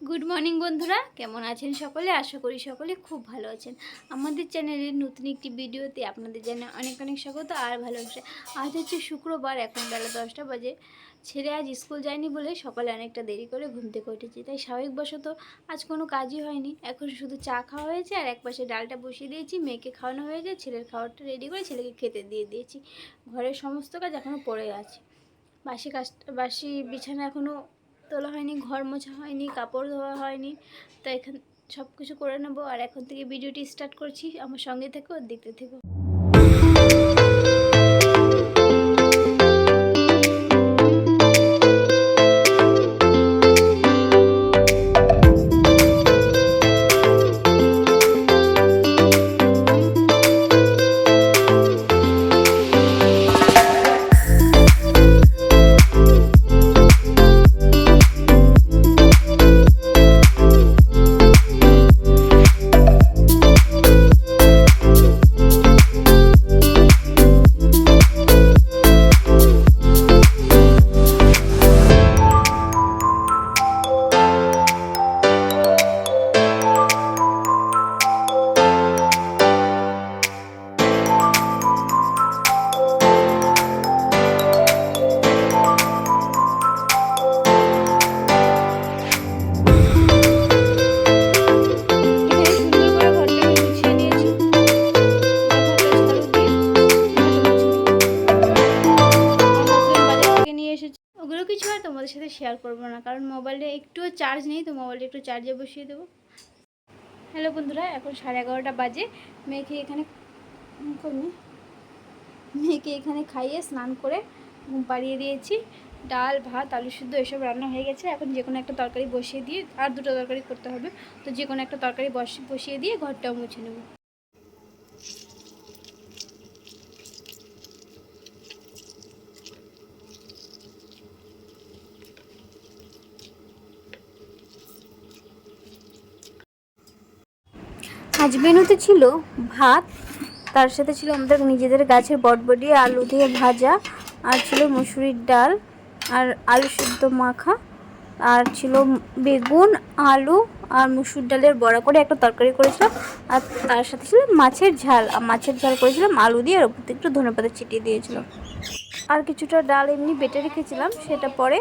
Good morning বন্ধুরা, কেমন আছেন সকলে? আশা করি সকলে খুব ভালো আছেন। আমাদের চ্যানেলের নতুন একটি ভিডিওতে আপনাদের জানাই অনেক অনেক স্বাগত আর ভালোবাসা। আজ হচ্ছে শুক্রবার, এখন বেলা 10টা বাজে। ছেলে আজ স্কুল যায়নি বলে সকালে অনেকটা দেরি করে ঘুম থেকে উঠেছি, তাই স্বাভাবিকবশত আজ কোনো কাজই হয়নি। এখন শুধু চা খাওয়া হয়েছে আর একপাশে ডালটা বসিয়ে দিয়েছি, মেয়েকে খাওয়ানো হয়েছে, ছেলের খাবারটা রেডি করে ছেলেকে খেতে দিয়ে দিয়েছি। ঘরের সমস্ত কাজ এখনও পড়ে আছে। বাসি বিছানা এখনও তোলা হয়নি, ঘর মোছা হয়নি, কাপড় ধোয়া হয়নি, তো এখান সব কিছু করে নেবো। আর এখন থেকে ভিডিওটি স্টার্ট করছি, আমার সঙ্গে থেকো, দেখতে থেকো। ওগুলো কিছু আর তোমাদের সাথে শেয়ার করবো না, কারণ মোবাইলে একটুও চার্জ নেই, তো মোবাইলটা একটু চার্জে বসিয়ে দেবো। হ্যালো বন্ধুরা, এখন 11:30 বাজে। মেয়েকে এখানে খাইয়ে স্নান করে ঘুম পাড়িয়ে দিয়েছি। ডাল, ভাত, আলু সিদ্ধ এসব রান্না হয়ে গেছে। এখন যে কোনো একটা তরকারি বসিয়ে দিয়ে, আর দুটো তরকারি করতে হবে, তো যে কোনো একটা তরকারি বসিয়ে দিয়ে ঘরটাও মুছে নেব। আজ মেনুতে ছিল ভাত, তার সাথে ছিল আমাদের নিজেদের গাছের বটবটি আলু দিয়ে ভাজা, আর ছিল মসুরির ডাল আর আলু সিদ্ধ মাখা, আর ছিল বেগুন, আলু আর মসুর ডালের বড়া করে একটা তরকারি করেছিলাম, আর তার সাথে ছিল মাছের ঝাল। মাছের ঝাল করেছিলাম আলু দিয়ে, আর ওপর থেকে একটু ধনেপাতা ছিটিয়ে দিয়েছিলাম। আর কিছুটা ডাল এমনি বেটে রেখেছিলাম, সেটা পরে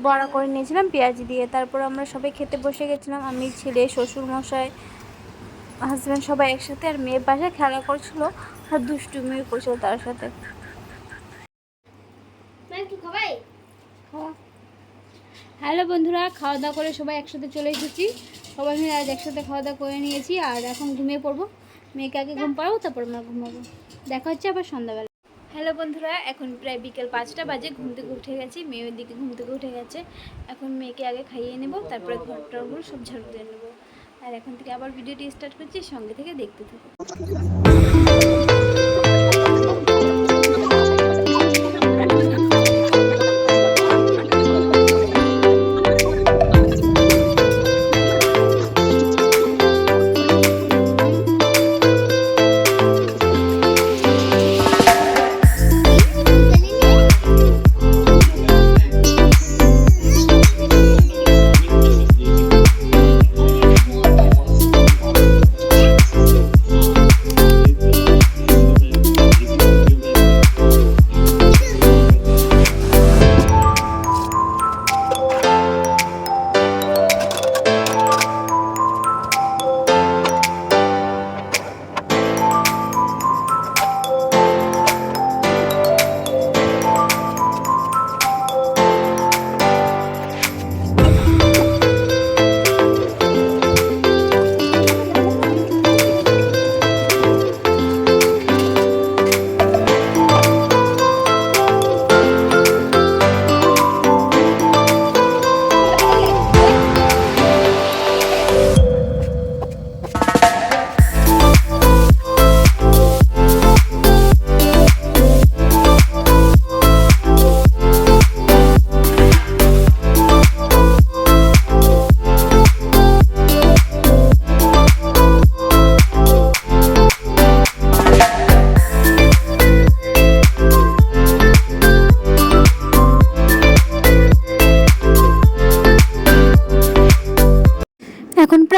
বড়া করে নিয়েছিলাম পেঁয়াজ দিয়ে। তারপর আমরা সবাই খেতে বসে গেছিলাম, আমি, ছেলে, শ্বশুরমশাই, হাজব্যান্ড সবাই একসাথে। আর মেয়ের পাশে খেলা করছিল আর দুষ্টুমিও করছিল তার সাথে। হ্যালো বন্ধুরা, খাওয়া দাওয়া করে সবাই একসাথে চলে এসেছি। সবাই মিলে আজ একসাথে খাওয়া দাওয়া করে নিয়েছি, আর এখন ঘুমিয়ে পড়বো। মেয়েকে আগে ঘুম পাড়াবো, তারপর আমরা ঘুমাবো। দেখা হচ্ছে আবার সন্ধ্যাবেলা। হ্যালো বন্ধুরা, এখন প্রায় বিকেল 5টা বাজে। ঘুম থেকে উঠে গেছি, মেয়ের দিকে ঘুম থেকে উঠে গেছে। এখন মেয়েকে আগে খাইয়ে নেব, তারপরে ঘরটাগুলো সব ঝাড়ু দিয়ে নেবো। আর এখন থেকে আবার ভিডিওটি স্টার্ট করছি, সঙ্গে থেকে দেখতে থাকো।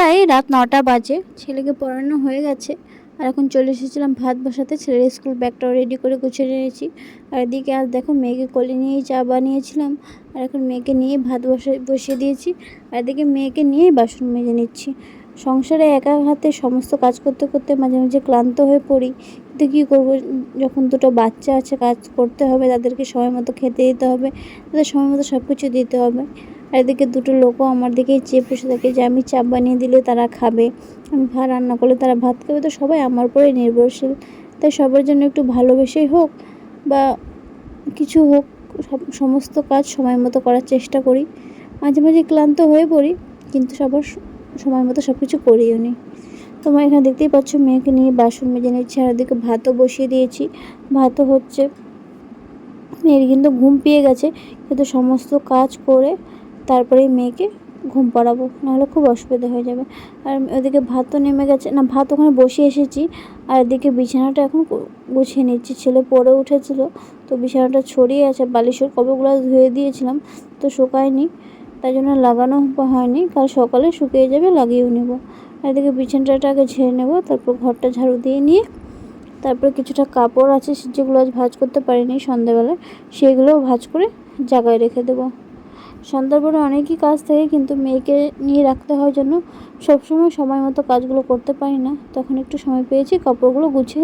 প্রায় রাত 9টা বাজে, ছেলেকে পড়ানো হয়ে গেছে আর এখন চলে এসেছিলাম ভাত বসাতে। ছেলের স্কুল ব্যাগটাও রেডি করে গুছিয়ে নিয়েছি। আর এদিকে আজ দেখো মেয়েকে কোলে নিয়েই চা বানিয়েছিলাম আর এখন মেয়েকে নিয়ে ভাত বসিয়ে দিয়েছি। আর এদিকে মেয়েকে নিয়েই বাসন মেজে নিচ্ছি। সংসারে একা হাতে সমস্ত কাজ করতে করতে মাঝে মাঝে ক্লান্ত হয়ে পড়ি, কিন্তু কী করবো, যখন দুটো বাচ্চা আছে কাজ করতে হবে, তাদেরকে সময় মতো খেতে দিতে হবে, তাদের সময় মতো সব কিছু দিতে হবে। আর এদিকে দুটো লোকও আমার দিকেই চেয়ে বসে থাকে যে আমি চা বানিয়ে দিলে তারা খাবে, আমি ভাত রান্না করলে তারা ভাত খাবে। তো সবাই আমার উপরে নির্ভরশীল, তাই সবার জন্য একটু ভালোবেসেই হোক বা কিছু হোক সমস্ত কাজ সময় মতো করার চেষ্টা করি। মাঝে মাঝে ক্লান্ত হয়ে পড়ি, কিন্তু সবার সময় মতো সব কিছু করিও নি। তোমরা এখানে দেখতেই পাচ্ছ মেয়েকে নিয়ে বাসন মেজে নিচ্ছি আর ওদিকে ভাতও বসিয়ে দিয়েছি। ভাতও হচ্ছে। মেয়ের কিন্তু ঘুম পেয়ে গেছে, কিন্তু সমস্ত কাজ করে তারপরেই মেয়েকে ঘুম পাড়াবো, নাহলে খুব অসুবিধা হয়ে যাবে। আর ওদিকে ভাত তো নেমে গেছে, না ভাত ওখানে বসিয়ে এসেছি। আর এদিকে বিছানাটা এখন গুছিয়ে নিচ্ছি। ছেলে পড়ে উঠেছিল, তো বিছানাটা ছড়িয়ে আছে, বালিশের কভারগুলো ধুয়ে দিয়েছিলাম তো শুকায়নি, তাই জন্য লাগানো হয়নি। কাল সকালে শুকিয়ে যাবে, লাগিয়েও নেব। আর এদিকে বিছানাটা আগে ঝেড়ে নেব, তারপর ঘরটা ঝাড়ু দিয়ে নিয়ে তারপরে কিছুটা কাপড় আছে যেগুলো আজ ভাঁজ করতে পারিনি সন্ধ্যাবেলায়, সেগুলোও ভাঁজ করে জায়গায় রেখে দেবো। সন্ধ্যার পরে অনেকই কাজ থাকে, কিন্তু মেয়েকে নিয়ে রাখতে হয় জন্য সবসময় সময় মতো কাজগুলো করতে পারি না। তখন একটু সময় পেয়েছি, কাপড়গুলো গুছিয়ে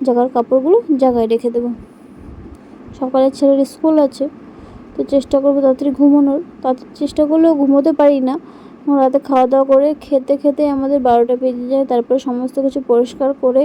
জায়গার কাপড়গুলো জায়গায় রেখে দেবো। সকালে ছেলের স্কুল আছে, তো চেষ্টা করবো তাড়াতাড়ি ঘুমানোর। তাড়াতাড়ি চেষ্টা করলেও ঘুমোতে পারি না, রাতে খাওয়া দাওয়া করে খেতে খেতে আমাদের 12টা বেজে যায়। তারপরে সমস্ত কিছু পরিষ্কার করে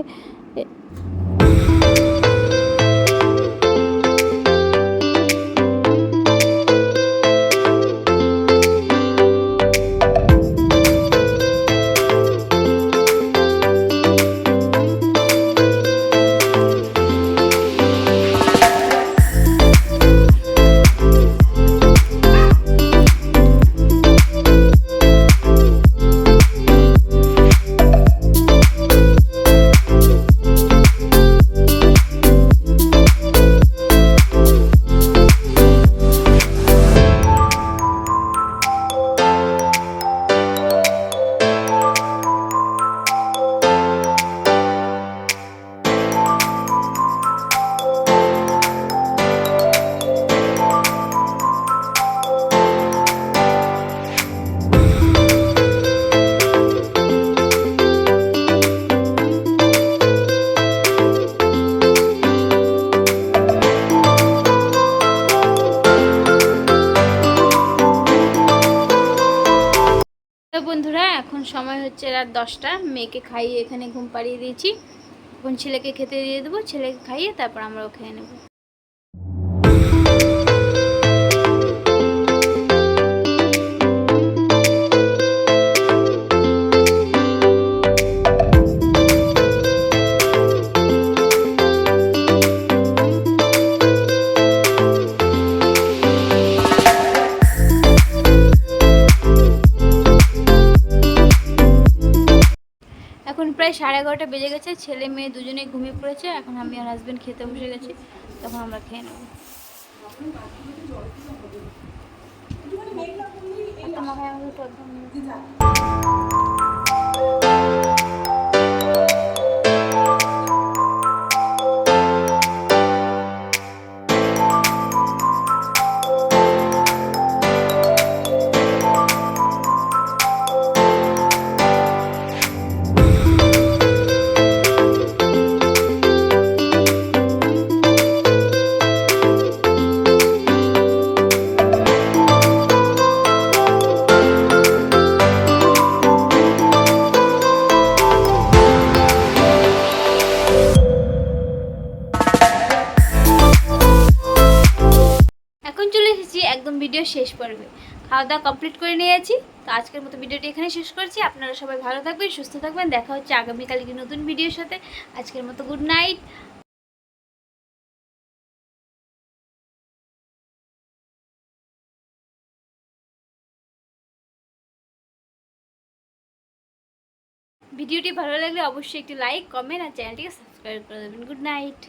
বন্ধুরা এখন সময় হচ্ছে রাত 10টা। মেয়েকে খাইয়ে এখানে ঘুম পাড়িয়ে দিয়েছি। এখন ছেলেকে খেতে দিয়ে দেবো, ছেলেকে খাইয়ে তারপর আমরাও খেয়ে নেব। এখন প্রায় 11:30 বেজে গেছে, ছেলে মেয়ে দুজনেই ঘুমিয়ে পড়েছে। এখন আমি আর হাজব্যান্ড খেতে বসে গেছি, তখন আমরা খেয়ে নেব। একদম ভিডিও শেষ পর্বে খাওয়া দাওয়া কমপ্লিট করে নিয়েছি। তো আজকের মতো ভিডিওটি এখানে শেষ করছি। আপনারা সবাই ভালো থাকবেন, সুস্থ থাকবেন। দেখা হচ্ছে আগামীকালকে নতুন ভিডিওর সাথে। আজকের মতো গুড নাইট। ভিডিওটি ভালো লাগলে অবশ্যই একটি লাইক, কমেন্ট আর চ্যানেলটিকে সাবস্ক্রাইব করে দেবেন। Good night.